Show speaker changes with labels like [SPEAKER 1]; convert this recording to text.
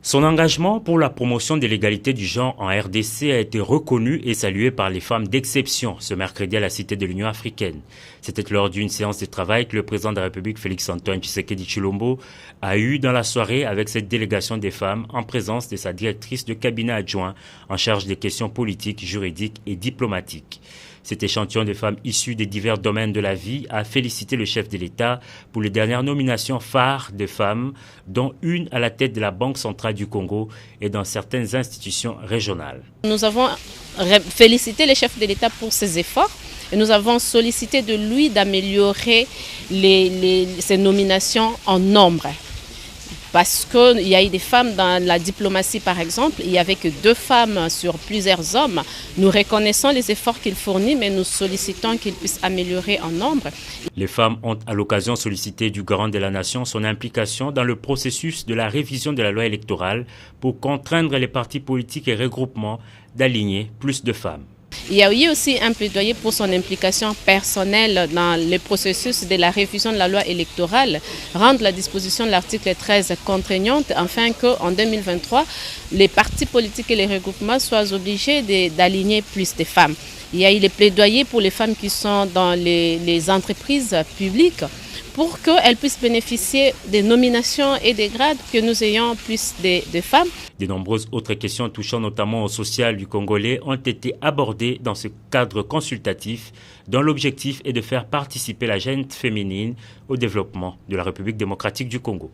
[SPEAKER 1] Son engagement pour la promotion de l'égalité du genre en RDC a été reconnu et salué par les femmes d'exception ce mercredi à la Cité de l'Union africaine. C'était lors d'une séance de travail que le président de la République, Félix-Antoine Tshisekedi Tshilombo, a eu dans la soirée avec cette délégation des femmes en présence de sa directrice de cabinet adjoint en charge des questions politiques, juridiques et diplomatiques. Cet échantillon de femmes issues des divers domaines de la vie a félicité le chef de l'État pour les dernières nominations phares de femmes, dont une à la tête de la Banque centrale du Congo et dans certaines institutions régionales.
[SPEAKER 2] Nous avons félicité le chef de l'État pour ses efforts et nous avons sollicité de lui d'améliorer ces nominations en nombre. Parce qu'il y a eu des femmes dans la diplomatie, par exemple, il n'y avait que 2 femmes sur plusieurs hommes. Nous reconnaissons les efforts qu'il fournit, mais nous sollicitons qu'il puisse améliorer en nombre.
[SPEAKER 1] Les femmes ont à l'occasion sollicité du garant de la nation son implication dans le processus de la révision de la loi électorale pour contraindre les partis politiques et regroupements d'aligner plus de femmes.
[SPEAKER 2] Il y a eu aussi un plaidoyer pour son implication personnelle dans le processus de la révision de la loi électorale, rendre la disposition de l'article 13 contraignante afin qu'en 2023, les partis politiques et les regroupements soient obligés d'aligner plus de femmes. Il y a eu les plaidoyers pour les femmes qui sont dans les entreprises publiques pour qu'elles puissent bénéficier des nominations et des grades, que nous ayons plus de femmes.
[SPEAKER 1] De nombreuses autres questions touchant notamment au social du Congolais ont été abordées dans ce cadre consultatif dont l'objectif est de faire participer la gente féminine au développement de la République démocratique du Congo.